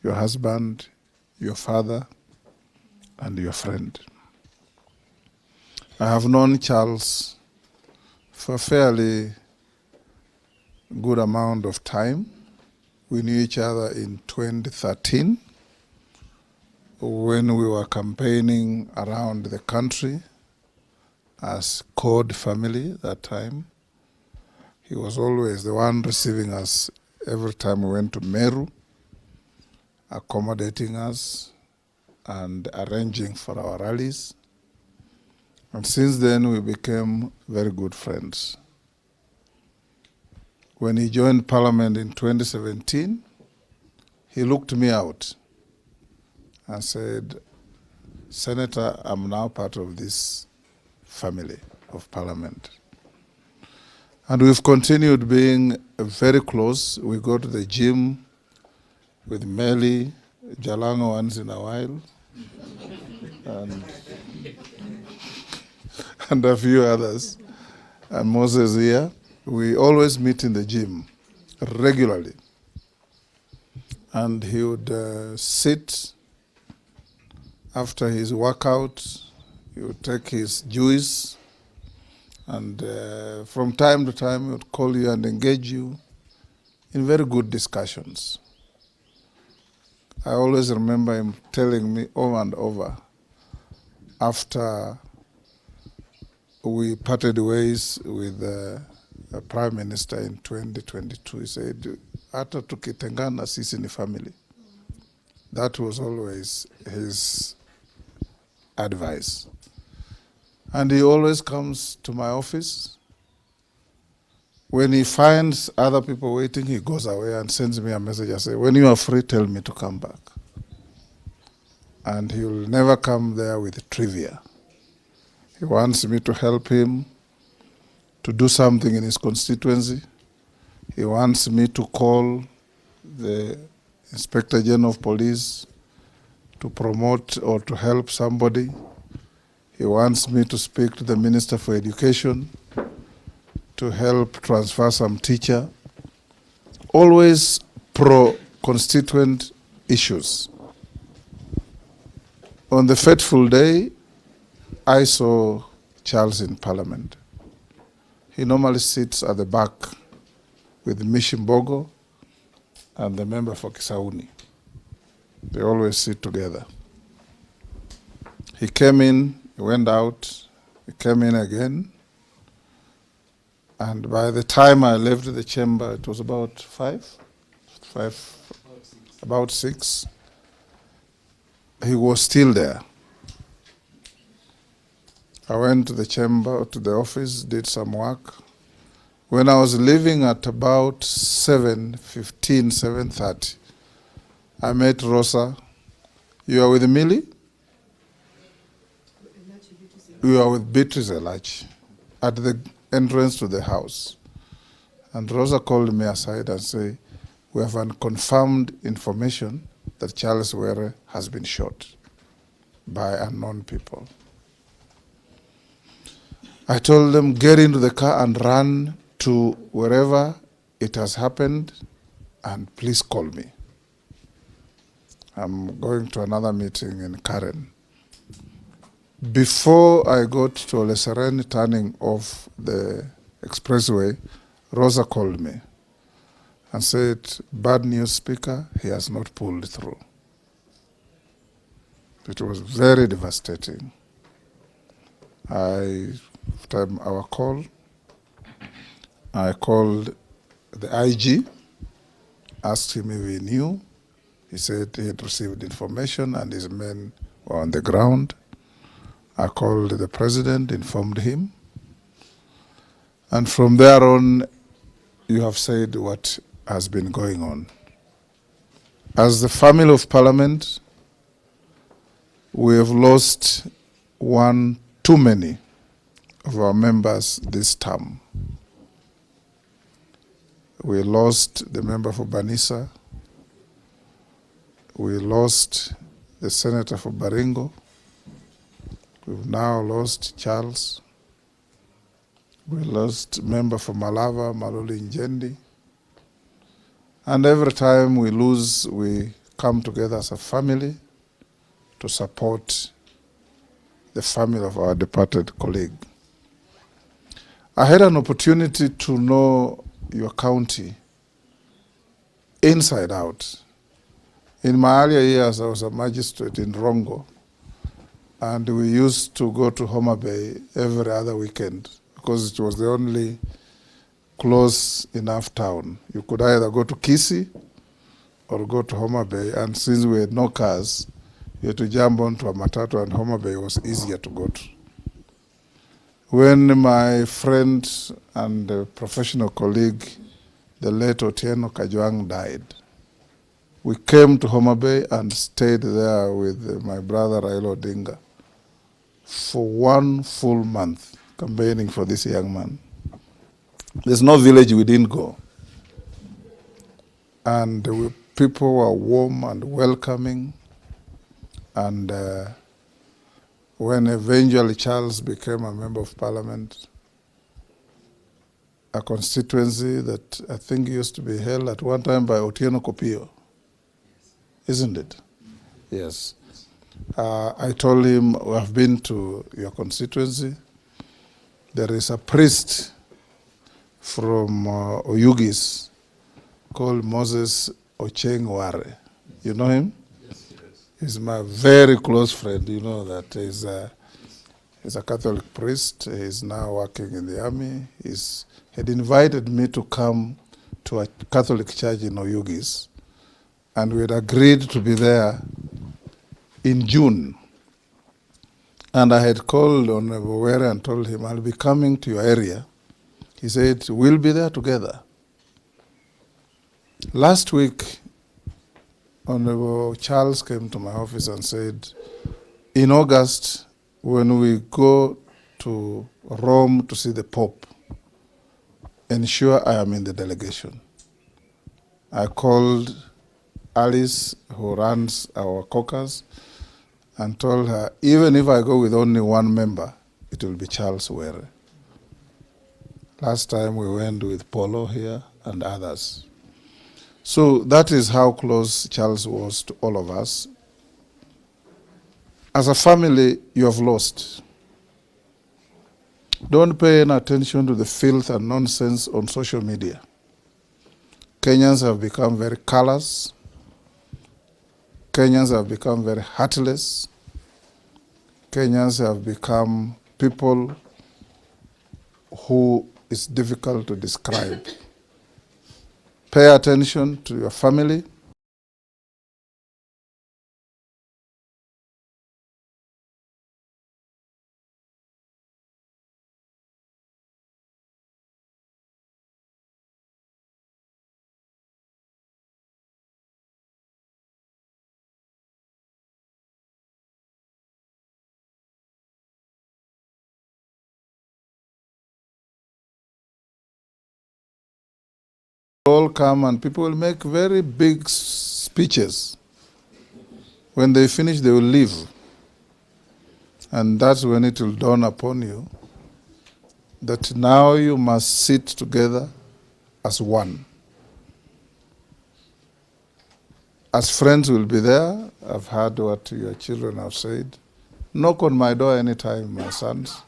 your husband, your father, and your friend. I have known Charles for a fairly good amount of time. We knew each other in 2013 when we were campaigning around the country as Code family that time. He was always the one receiving us every time we went to Meru, accommodating us and arranging for our rallies. And since then, we became very good friends. When he joined Parliament in 2017, he looked me out and said, Senator, I'm now part of this family of Parliament. And we've continued being very close. We go to the gym with Meli, Jalango once in a while, and a few others, and Moses here. We always meet in the gym regularly. And he would sit after his workout, he would take his juice, and from time to time he would call you and engage you in very good discussions. I always remember him telling me over and over, after we parted ways with the Prime Minister in 2022, he said, hata tukitengana sisi ni family. That was always his advice. And he always comes to my office. When he finds other people waiting, he goes away and sends me a message and says, when you are free, tell me to come back. And he will never come there with trivia. He wants me to help him to do something in his constituency. He wants me to call the Inspector General of Police to promote or to help somebody. He wants me to speak to the Minister for Education to help transfer some teacher. Always pro-constituent issues. On the fateful day, I saw Charles in Parliament. He normally sits at the back with Mishimbogo and the member for Kisauni. They always sit together. He came in, he went out, he came in again, and by the time I left the chamber, it was about about six. He was still there. I went to the chamber, to the office, did some work. When I was leaving at about 7:15, 7:30, I met Rosa. You are with Millie? You are with Beatrice Elach at the entrance to the house. And Rosa called me aside and said, we have unconfirmed information that Charles Were has been shot by unknown people. I told them, get into the car and run to wherever it has happened, and please call me. I'm going to another meeting in Karen. Before I got to Oleseren turning off the expressway, Rosa called me and said, bad news, Speaker, he has not pulled through. It was very devastating. After our call, I called the IG, asked him if he knew. He said he had received information and his men were on the ground. I called the president, informed him. And from there on, you have said what has been going on. As the family of Parliament, we have lost one too many of our members this term. We lost the member for Banisa. We lost the senator for Baringo. We've now lost Charles. We lost member for Malava, Maloli Njendi. And every time we lose, we come together as a family to support the family of our departed colleague. I had an opportunity to know your county inside out. In my earlier years, I was a magistrate in Rongo, and we used to go to Homa Bay every other weekend because it was the only close enough town. You could either go to Kisii or go to Homa Bay, and since we had no cars, you had to jump onto a matatu, and Homa Bay was easier to go to. When my friend and professional colleague, the late Otieno Kajwang, died, we came to Homa Bay and stayed there with my brother Raila Odinga for 1 full month, campaigning for this young man. There's no village we didn't go. And people were warm and welcoming. And when eventually Charles became a member of parliament, a constituency that I think used to be held at one time by Otieno Kopio, isn't it? Yes. I told him, I've been to your constituency. There is a priest from Oyugis called Moses Ocheng Ware. You know him? Yes, yes. He's my very close friend. You know that he's a Catholic priest. He's now working in the army. He had invited me to come to a Catholic church in Oyugis, and we had agreed to be there in June. And I had called on Were and told him, I'll be coming to your area. He said, we'll be there together. Last week, Honorable Charles came to my office and said, in August, when we go to Rome to see the Pope, ensure I am in the delegation. I called Alice, who runs our caucus, and told her, even if I go with only one member, it will be Charles Were. Last time we went with Polo here and others. So that is how close Charles was to all of us. As a family, you have lost. Don't pay any attention to the filth and nonsense on social media. Kenyans have become very callous. Kenyans have become very heartless. Kenyans have become people who is difficult to describe. Pay attention to your family. All come and people will make very big speeches. When they finish, they will leave. And that's when it will dawn upon you that now you must sit together as one. As friends will be there. I've heard what your children have said. Knock on my door anytime, my sons.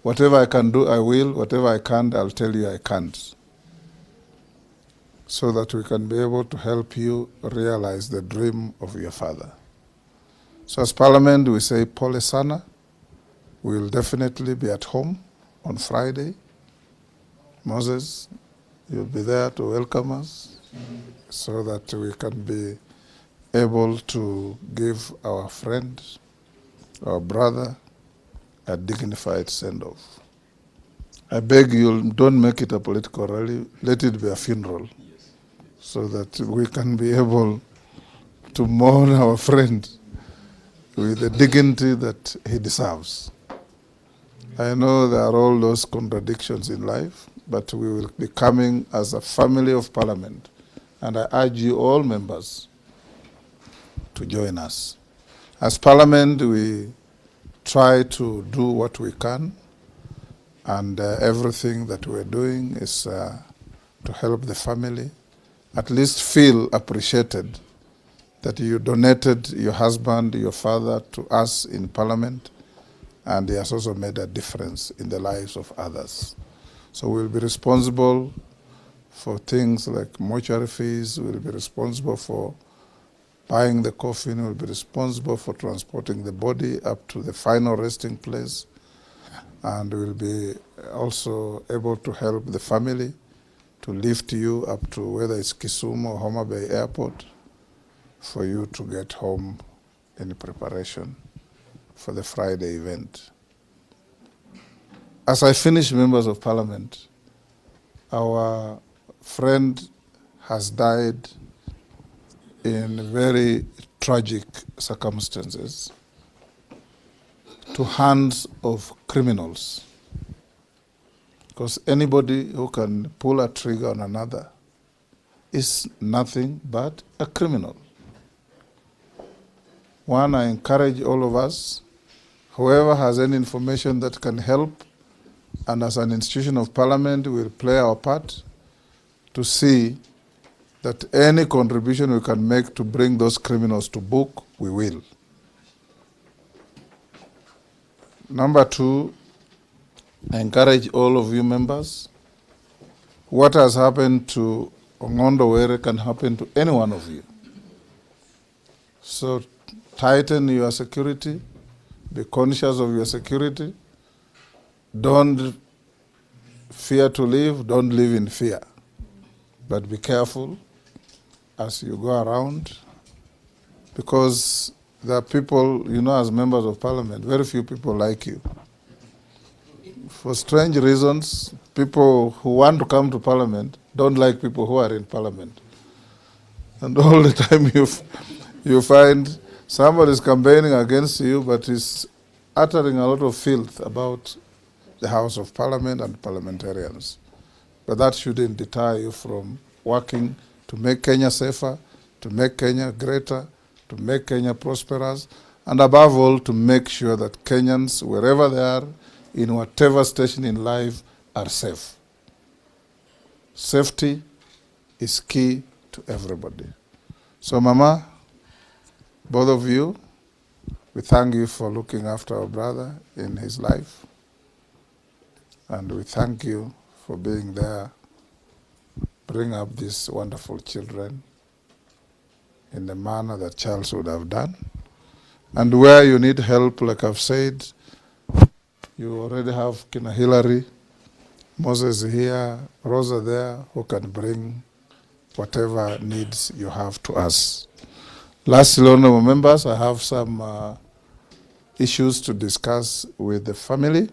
Whatever I can do, I will. Whatever I can't, I'll tell you I can't, so that we can be able to help you realize the dream of your father. So as Parliament, we say, Pole sana. We will definitely be at home on Friday. Moses, you'll be there to welcome us so that we can be able to give our friend, our brother, a dignified send-off. I beg you, don't make it a political rally. Let it be a funeral, so that we can be able to mourn our friend with the dignity that he deserves. I know there are all those contradictions in life, but we will be coming as a family of Parliament, and I urge you all members to join us. As Parliament, we try to do what we can, and everything that we're doing is to help the family at least feel appreciated that you donated your husband, your father to us in Parliament, and he has also made a difference in the lives of others. So we'll be responsible for things like mortuary fees, we'll be responsible for buying the coffin, we'll be responsible for transporting the body up to the final resting place, and we'll be also able to help the family to lift you up to whether it's Kisumu or Homa Bay Airport for you to get home in preparation for the Friday event. As I finish, members of Parliament, our friend has died in very tragic circumstances to hands of criminals. Because anybody who can pull a trigger on another is nothing but a criminal. One, I encourage all of us, whoever has any information that can help, and as an institution of Parliament, we'll play our part to see that any contribution we can make to bring those criminals to book, we will. Number two, I encourage all of you members, what has happened to Ongondo Were can happen to any one of you. So tighten your security, be conscious of your security, don't fear to live, don't live in fear, but be careful as you go around, because there are people, you know, as members of Parliament, very few people like you. For strange reasons, people who want to come to Parliament don't like people who are in Parliament. And all the time you find somebody is campaigning against you, but is uttering a lot of filth about the House of Parliament and parliamentarians. But that shouldn't deter you from working to make Kenya safer, to make Kenya greater, to make Kenya prosperous, and above all, to make sure that Kenyans, wherever they are, in whatever station in life, are safe. Safety is key to everybody. So, Mama, both of you, we thank you for looking after our brother in his life. And we thank you for being there, bring up these wonderful children in the manner that Charles would have done. And where you need help, like I've said, you already have Kina Hillary, Moses here, Rosa there, who can bring whatever needs you have to us. Lastly, honorable members, I have some issues to discuss with the family.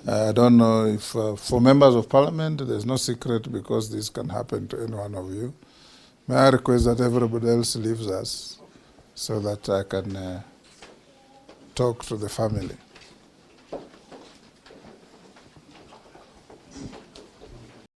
I don't know if for members of Parliament, there's no secret because this can happen to any one of you. May I request that everybody else leaves us so that I can talk to the family.